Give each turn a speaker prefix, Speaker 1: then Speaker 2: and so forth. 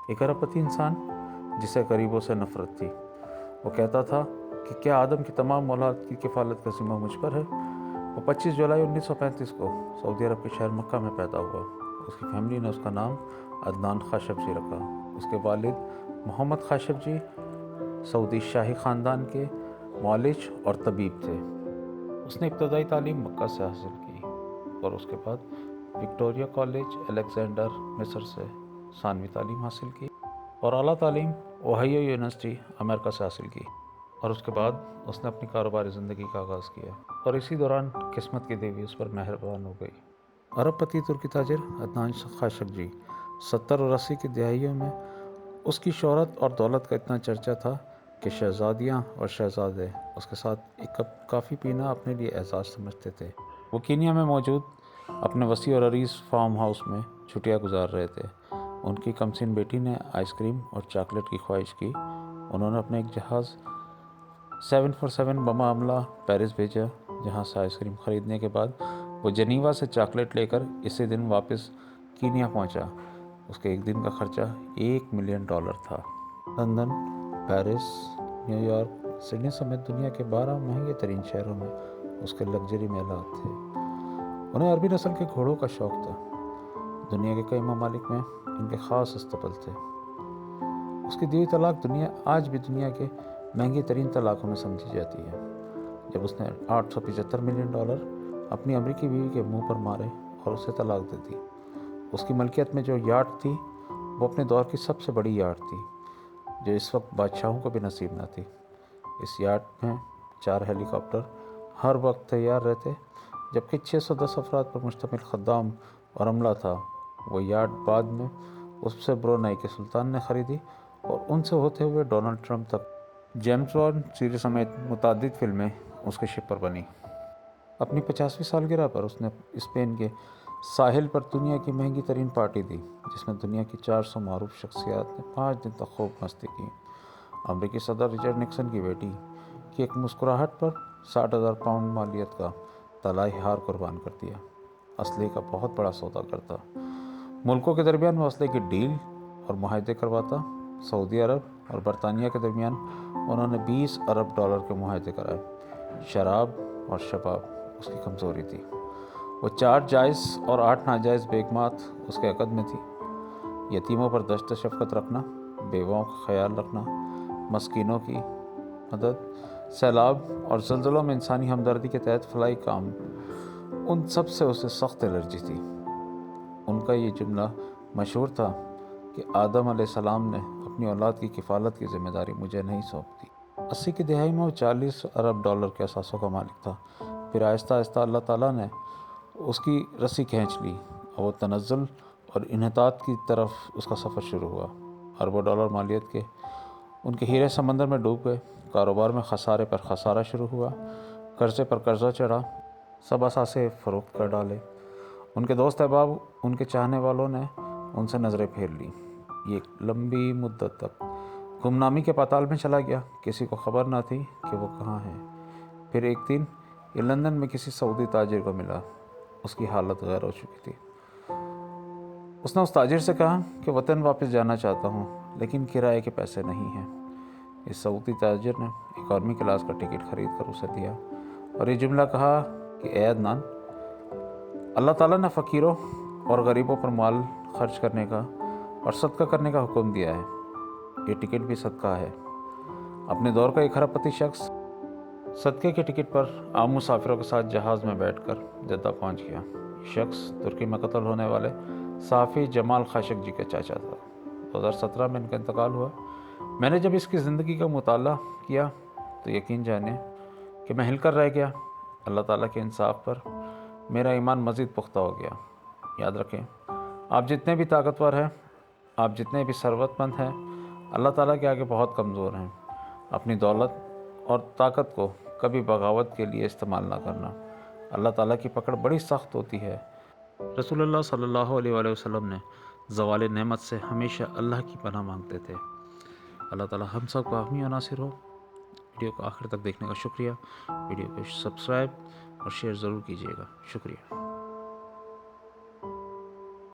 Speaker 1: ایک ارب پتی انسان جسے غریبوں سے نفرت تھی، وہ کہتا تھا کہ کیا آدم کی تمام اولاد کی کفالت کا ذمہ مجھ پر ہے؟ وہ 25 جولائی 1935 کو سعودی عرب کے شہر مکہ میں پیدا ہوا۔ اس کی فیملی نے اس کا نام عدنان خاشقجی رکھا۔ اس کے والد محمد خاشقجی سعودی شاہی خاندان کے معالج اور طبیب تھے۔ اس نے ابتدائی تعلیم مکہ سے حاصل کی اور اس کے بعد وکٹوریہ کالج الیگزینڈر مصر سے ثانوی تعلیم حاصل کی اور اعلیٰ تعلیم اوہیو یونیورسٹی امریکہ سے حاصل کی، اور اس کے بعد اس نے اپنی کاروباری زندگی کا آغاز کیا اور اسی دوران قسمت کی دیوی اس پر مہربان ہو گئی۔ ارب پتی ترکی تاجر عدنان خاشقجی 70 اور 80 کی دہائیوں میں اس کی شہرت اور دولت کا اتنا چرچا تھا کہ شہزادیاں اور شہزادے اس کے ساتھ ایک کپ کافی پینا اپنے لیے اعزاز سمجھتے تھے۔ وہ کینیا میں موجود اپنے وسیع اور عریض فارم ہاؤس میں چھٹیاں گزار رہے تھے۔ ان کی کمسن بیٹی نے آئس کریم اور چاکلیٹ کی خواہش کی۔ انہوں نے اپنے ایک جہاز 747 بمعاملہ پیرس بھیجا، جہاں سے آئس کریم خریدنے کے بعد وہ جنیوا سے چاکلیٹ لے کر اسی دن واپس کینیا پہنچا۔ اس کے ایک دن کا خرچہ $1 ملین تھا۔ London, Paris, new York, Sydney سمیت دنیا کے 12 مہنگے ترین شہروں میں اس کے لگژری محلات تھے۔ انہیں عربی نسل کے گھوڑوں کا شوق تھا۔ دنیا کے کئی ممالک میں ان کے خاص استقبال تھے۔ اس کی دی ہوئی طلاق آج بھی دنیا کے مہنگی ترین طلاقوں میں سمجھی جاتی ہے۔ جب اس نے $875 ملین اپنی امریکی بیوی کے منہ پر مارے اور اسے طلاق دے دی۔ اس کی ملکیت میں جو یاٹ تھی وہ اپنے دور کی سب سے بڑی یاٹ تھی، جو اس وقت بادشاہوں کو بھی نصیب نہ تھی۔ اس یاٹ میں 4 ہیلی کاپٹر ہر وقت تیار رہتے، جبکہ 610 افراد پر مشتمل خدام اور عملہ تھا۔ وہ یاٹ بعد میں اس سے برونائی کے سلطان نے خریدی اور ان سے ہوتے ہوئے ڈونلڈ ٹرمپ تک جیمز بانڈ سیریز سمیت متعدد فلمیں اس کے شپ پر بنی۔ اپنی 50ویں سالگرہ پر اس نے اسپین کے ساحل پر دنیا کی مہنگی ترین پارٹی دی، جس میں دنیا کی 400 معروف شخصیات نے 5 دن تک خوب مستی کی۔ امریکی صدر رچرڈ نکسن کی بیٹی کی ایک مسکراہٹ پر 60,000 پاؤنڈ مالیت کا طلائی ہار قربان کر دیا۔ اسلحے کا بہت بڑا سوداگر تھا۔ ملکوں کے درمیان وہ اسلحے کی ڈیل اور معاہدے کرواتا۔ سعودی عرب اور برطانیہ کے درمیان انہوں نے $20 ارب کے معاہدے کرائے۔ شراب اور شباب اس کی کمزوری تھی۔ وہ 4 جائز اور 8 ناجائز بیگمات اس کے عقد میں تھی۔ یتیموں پر دشت شفقت رکھنا، بیواؤں کا خیال رکھنا، مسکینوں کی مدد، سیلاب اور زلزلوں میں انسانی ہمدردی کے تحت فلاحی کام، ان سب سے اسے سخت الرجی تھی۔ ان کا یہ جملہ مشہور تھا کہ آدم علیہ السلام نے اپنی اولاد کی کفالت کی ذمہ داری مجھے نہیں سونپ دی۔ 80 کی دہائی میں وہ $40 ارب کے اثاثوں کا مالک تھا۔ پھر آہستہ آہستہ اللہ تعالیٰ نے اس کی رسی کھینچ لی اور وہ تنزل اور انحطاط کی طرف اس کا سفر شروع ہوا۔ اربوں ڈالر مالیت کے ان کے ہیرے سمندر میں ڈوب گئے۔ کاروبار میں خسارے پر خسارہ شروع ہوا، قرضے پر قرضہ چڑھا، سب اثاثے فروخت کر ڈالے۔ ان کے دوست احباب، ان کے چاہنے والوں نے ان سے نظریں پھیر لیں۔ یہ ایک لمبی مدت تک گمنامی کے پاتال میں چلا گیا۔ کسی کو خبر نہ تھی کہ وہ کہاں ہے۔ پھر ایک دن یہ لندن میں کسی سعودی تاجر کو ملا۔ اس کی حالت غیر ہو چکی تھی۔ اس نے اس تاجر سے کہا کہ وطن واپس جانا چاہتا ہوں، لیکن کرائے کے پیسے نہیں ہیں۔ اس سعودی تاجر نے اکانومی کلاس کا ٹکٹ خرید کر اسے دیا اور یہ جملہ کہا کہ اے عدنان، اللہ تعالیٰ نے فقیروں اور غریبوں پر مال خرچ کرنے کا اور صدقہ کرنے کا حکم دیا ہے۔ یہ ٹکٹ بھی صدقہ ہے۔ اپنے دور کا ایک ارب پتی شخص صدقے کے ٹکٹ پر عام مسافروں کے ساتھ جہاز میں بیٹھ کر جدہ پہنچ گیا۔ یہ شخص ترکی میں قتل ہونے والے صحافی جمال خاشقجی کا چاچا تھا۔ 2017 میں ان کا انتقال ہوا۔ میں نے جب اس کی زندگی کا مطالعہ کیا تو یقین جانے کہ میں ہل کر رہ گیا۔ اللہ تعالیٰ کے انصاف پر میرا ایمان مزید پختہ ہو گیا۔ یاد رکھیں، آپ جتنے بھی طاقتور ہیں، آپ جتنے بھی ثروت مند ہیں، اللہ تعالیٰ کے آگے بہت کمزور ہیں۔ اپنی دولت اور طاقت کو کبھی بغاوت کے لیے استعمال نہ کرنا۔ اللہ تعالیٰ کی پکڑ بڑی سخت ہوتی ہے۔ رسول اللہ صلی اللہ علیہ وآلہ وسلم نے زوال نعمت سے ہمیشہ اللہ کی پناہ مانگتے تھے۔ اللہ تعالیٰ ہم سب کو حامی و ناصر ہو۔ ویڈیو کو آخر تک دیکھنے کا شکریہ۔ ویڈیو کو سبسکرائب اور شیئر ضرور کیجیے گا۔ شکریہ۔